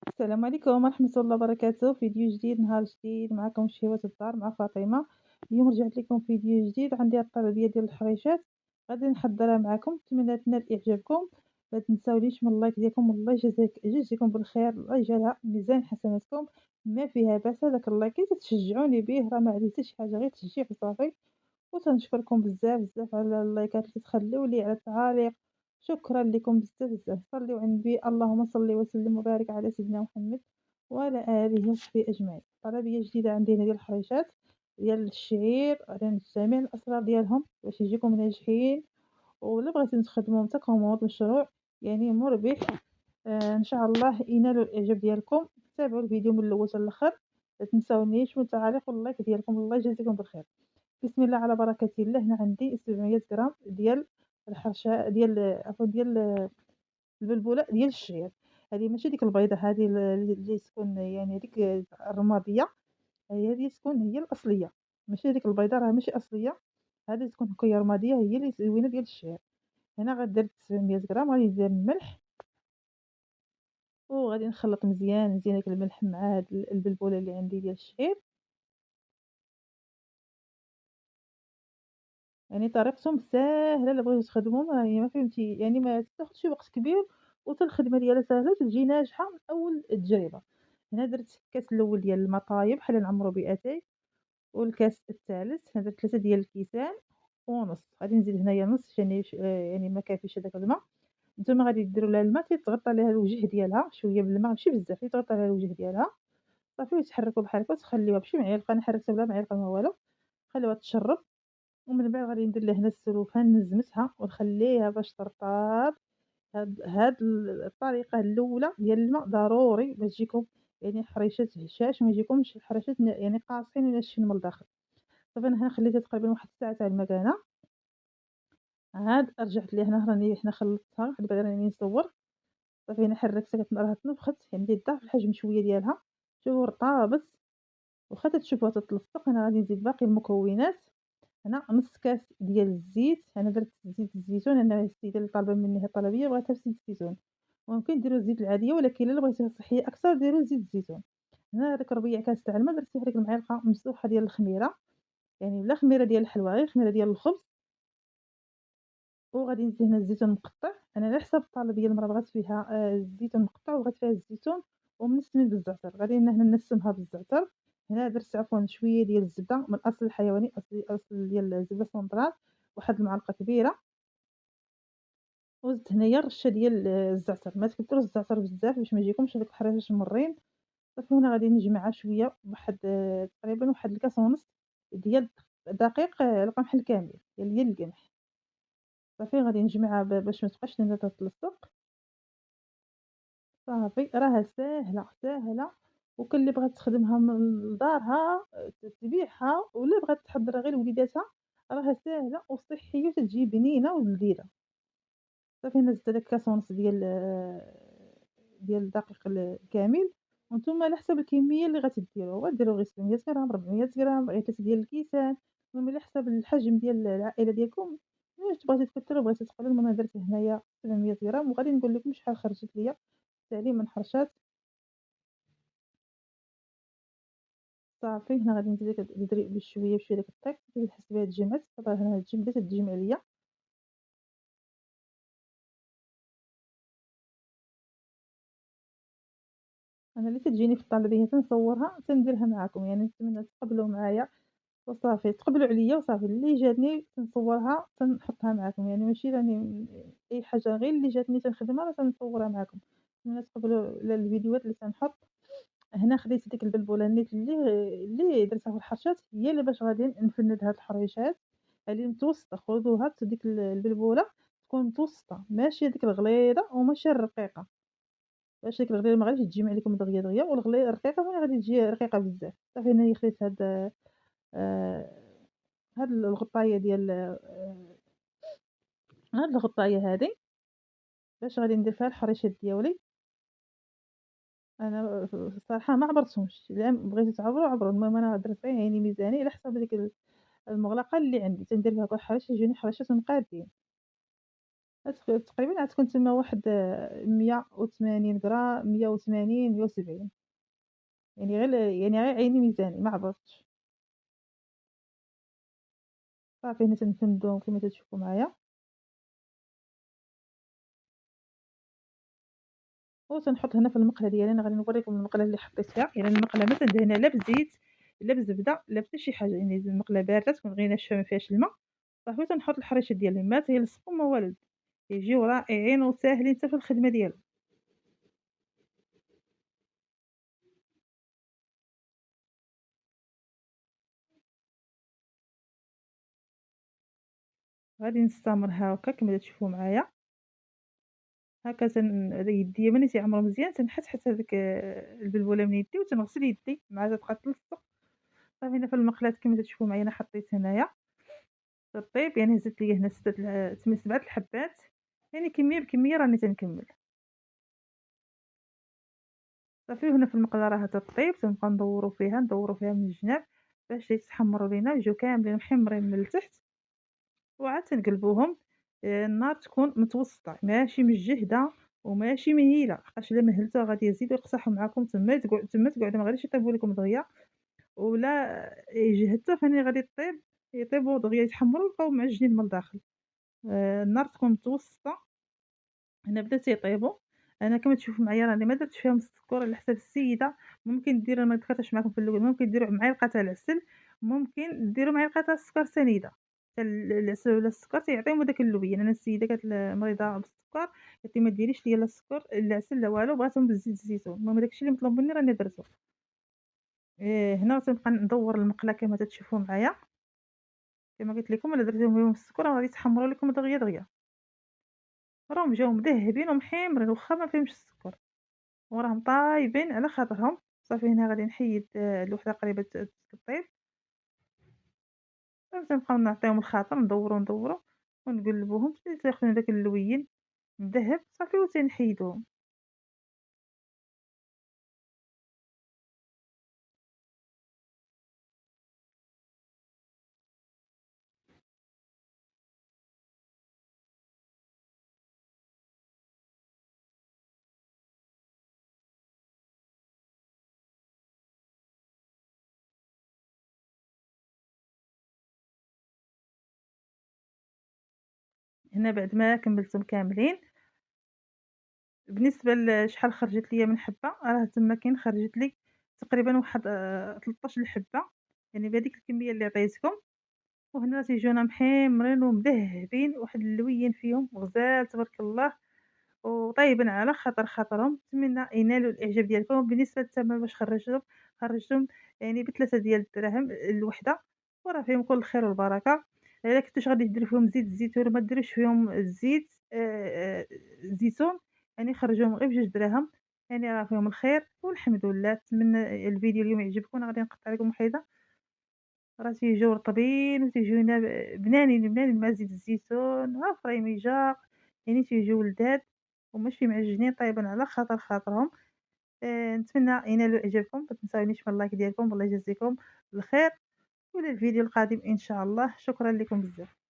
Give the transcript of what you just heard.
السلام عليكم ورحمة الله وبركاته، فيديو جديد نهار جديد معكم شهوة الدار مع فاطمة. اليوم رجعت لكم فيديو جديد، عندي الطلبية ديال الحريشات غادي نحضرها معكم، نتمنى تنال إعجابكم. ما تنساونيش من اللايك ديالكم، والله يجازيكم بالخير، الله يجعلها ميزان حسناتكم. ما فيها بأس هذاك اللايك تشجعوني به، راه ما عليه حتى شي حاجة غير تشجيع وصافي. وتنشكركم بزاف بزاف على اللايكات اللي تخليو لي، على التعاليق. شكرا لكم بزاف بزاف. صليو على النبي، اللهم صل وسلم وبارك على سيدنا محمد وعلى آله وصحبه أجمعين. طلبية جديدة عندنا ديال الحريشات ديال الشعير، غادي جميع الأسرار ديالهم باش يجيكم ناجحين. ولا بغيتو تخدموهم تا كوموند مشروع يعني مربح، إن شاء الله ينالوا الإعجاب ديالكم. تابعوا الفيديو من الأول حتى الآخر، ما تنساونيش من التعاليق واللايك ديالكم، الله يجازيكم بالخير. بسم الله على بركة الله. هنا عندي 700 غرام ديال الحرشة ديال عفوا ديال البلبولة ديال الشعير. هذه ماشي ديك البيضة، هذه اللي تكون يعني هذيك الرمادية، هذه تكون هي الأصلية، ماشي هذيك البيضة راه ماشي أصلية. هذه تكون هكايا رمادية هي اللي زوينة ديال الشعير. هنا غدير 700 غرام، غادي ندير الملح وغادي نخلط مزيان مزيان داك الملح مع هاد البلبولة اللي عندي ديال الشعير. يعني طريقتهم ساهلة، إلا بغيتو تخدموهم راه هي ما فهمتي يعني ما تاخدش وقت كبير، وحتى الخدمة ديالها ساهلة وتجي ناجحة من أول تجربة. هنا درت الكاس الأول ديال الماء طايب بحال نعمرو بأتاي، والكاس الثالث هنا درت 3 ديال الكيسان ونص، غادي نزيد هنايا نص يعني يعني ما كافيش هذاك الماء. نتوما غادي ديروا لها الماء تيتغطى عليها الوجه ديالها شوية بالماء ماشي بزاف، تيتغطى عليها الوجه ديالها صافي، وتحركوا بحال هكا وتخليوها بشي معلقة، أنا حركتها بلا معلقة ما والو، خليوها تشرب. ومن بعد غادي ندير لهنا السلوفان نزمتها ونخليها باش ترطاب. الطريقة الأولى ديال الماء ضروري باش تجيكم يعني حريشات هشاش، ما يجيكمش حريشات يعني قاصحين وناشفين من الداخل. صافي أنا هنا خليتها تقريبا واحد الساعة تاع المكانة. عاد رجعت ليه هنا راني حنا خلطتها، واحد بعد راني نصور. صافي هنا حركتها راها تنفخت يعني ضعف الحجم شوية ديالها، شوفوا رطابت. واخا تتشوفوها تتلصق. أنا غادي نزيد باقي المكونات. هنا نص كاس ديال الزيت، أنا درت زيت الزيتون، أنا السيدة اللي طالبة مني هاد الطلبية بغاتها بزيت الزيتون. ممكن ديروا الزيت العادية، ولكن إلا بغيتيها صحية أكثر ديروا زيت الزيتون. هنا هاداك ربيع كاس تاع الماء درت فيه هاديك المعلقة ممسوحة ديال الخميرة، يعني لا خميرة ديال الحلوى غير خميرة ديال الخبز. وغادي نزيد هنا الزيتون مقطّع، أنا على حساب الطلبية المرا بغات فيها الزيتون مقطّع وبغات فيها الزيتون ومنسمين بالزعتر، غادي هنا نسمها بالزعتر. هنا درت عفوًا شوية ديال الزبدة من الأصل الحيواني، أصل ديال الزبدة سونطرال، واحد المعلقة كبيرة. وزدت هنايا رشة ديال الزعتر، ما تكتروش الزعتر بزاف باش ما يجيكمش هادوك الحريشات مرين. صافي هنا غادي نجمعها شوية بواحد تقريبًا واحد الكاس ونص ديال دقيق القمح الكامل ديال القمح. صافي غادي نجمعها باش ما تبقاش لينا تتلصق. صافي راها ساهلة، ساهلة. وكل اللي بغات تخدمها من لدارها تبيعها، ولا بغات تحضرها غير لوليداتها، راها ساهلة وصحية وتتجي بنينة ولذيذة. صافي أنا زدت هداك كاس ونص ديال الدقيق الكامل. وانتم على حسب الكمية اللي غتديروا، غديروا غير 700 غرام، 400 غرام، غير 3 ديال الكيسان. المهم على حسب الحجم ديال العائلة ديالكم، واش بغيتي تكثّروا بغيتي تقلّل. المهم أنا درت هنايا 700 غرام، وغادي نقول لكم شحال خرجت ليا بالتالي من حرشات. صافي هنا غادي نزيد تدري بشوية بشوية داك الطيب حتى تحس بها تجمعات. دابا هنا تجي بدات تجمع ليا. أنا اللي تجيني في الطلبية تنصورها تنديرها معاكم، يعني نتمنى تقبلوا معايا وصافي، تقبلوا عليا وصافي. اللي جاتني تنصورها تنحطها معاكم، يعني ماشي راني أي حاجة غير اللي جاتني تنخدمها راه تنصورها معاكم. نتمنى تقبلوا الفيديوهات اللي تنحط. هنا خديت ديك البلبولة نيت اللي درتها في الحرشات، هي اللي باش غادي نفند هاد الحريشات. هذه متوسطة، خذوها ديك البلبولة تكون متوسطة، ماشي هاديك الغليظة وماشي الرقيقة، باش ديك الغليظة ما غاديش تجي عليكم دغيا دغيا، الرقيقة ما غادي تجي رقيقة بزاف. صافي هنايا خديت هاد الغطاية ديال هاد الغطاية هادي باش غادي ندير فيها الحريشات دياولي. أنا الصراحة ما عبرتهمش، إلا بغيتو تعبروا عبروا، المهم أنا درت غير يعني ميزانية على حساب ديك المغلقة اللي عندي، تندير فيها كل حريشة يجوني حريشات منقادين. تقريبا غتكون تما واحد 180 غرام، 180، 170. يعني غير عيني ميزاني ما عبرتش. صافي هنا تنفندو كما تتشوفوا معايا، وتنحط هنا في المقلة ديالي. أنا غادي نوريكم المقلة اللي حطيت فيها. يعني المقلة ما تندهنها لا بزيت لا بزبدة لا حتى شي حاجة، يعني المقلة باردة تكون غير ناشفة ما فيهاش الماء. صافي تنحط الحريشات ديالي، ما تيلصقوا ما والو، يجيو رائعين وساهلين حتى في الخدمة ديالهم. غادي نستمر هاكا كما تشوفوا معايا. هاكا يديا ملي تيعمروا مزيان تنحت هذاك البلبولة من يدي وتنغسل يدي مع تبقى تلصق. صافي هنا في المقلاة كما تشوفوا معايا أنا حطيت هنايا تطيب. يعني هزت ليا هنا 7 الحبات، يعني كمية بكمية راني تنكمل. صافي وهنا في المقلة راها تطيب، تنبقى ندورو فيها من الجناب باش يتحمروا لينا ويجيو كاملين محمرين من التحت. وعاد تنقلبوهم. النار تكون متوسطة ماشي مجهدة وماشي مهيلة، حقاش إلا مهلتوها غادي يزيدو يقصحوا معاكم تما تقعدوا ما غاديش يطيبوا لكم دغيا، ولا جهدتو فاني غادي يطيبوا دغيا يتحمروا ويبقاو معجنين من الداخل. النار تكون متوسطة. هنا بدات يطيبوا. أنا كما تشوفوا معايا راني ما درتش فيهم السكر على حساب السيدة. ممكن ديروا، ما ذكرتش معاكم في الأول، ممكن ديروا معلقة تاع العسل، ممكن ديروا معلقة تاع السكر سنيدة. العسل ولا السكر تيعطيهم هذاك اللوين. أنا السيدة كانت مريضة بالسكر، قالت لي ما ديريش ليا لا السكر لا العسل لا والو، بغاتهم بالزيت الزيتون. المهم داك اللي مطلوب مني راني درته. هنا تنبقى ندور المقلة كما تتشوفوا معايا. كما قلت لكم الا درتيهم بهم السكر غادي يتحمروا لكم دغيا دغيا. راهم جاو مذهبين ومحمرين واخا ما فيهمش السكر، وراهم طايبين على خاطرهم. صافي هنا غادي نحيد الوحده قريبه تطيب. تنبقاو نعطيهم الخاطر، ندورو ونقلبوهم حتى تاخذ داك اللوين مذهب. صافي وتنحيدوهم. هنا بعد ما كملتهم كاملين، بالنسبه لشحال خرجت ليا من حبه، راه تما كاين خرجت لي تقريبا واحد 13 حبه، يعني بهذيك الكميه اللي عطيتكم. وهنا تيجونا محمرين ومذهبين، واحد اللوين فيهم غزال تبارك الله، وطايبين على خاطرهم. نتمنى ينالوا الإعجاب ديالكم. بالنسبة للثمن باش خرجتهم يعني ب3 ديال الدراهم الوحدة، وراه فيهم كل الخير والبركة. إلا كنتوش غادي ديروا فيهم زيت الزيتون وما ديروش فيهم الزيت الزيتون، يعني خرجوهم غير ب2 دراهم، يعني راه فيهم الخير والحمد لله. نتمنى الفيديو اليوم يعجبكم. أنا غادي نقطع لكم وحيدة، راه تيجيو رطبين وتيجيونا بنانين مع زيت الزيتون، ها فريميجة، يعني تيجيو لذاذ وماشي معجنين، طايبين على خاطرهم. نتمنى ينالوا إعجابكم. ما تنساونيش من اللايك ديالكم. والله يجازيكم بالخير، وإلى الفيديو القادم إن شاء الله. شكرا لكم بزاف.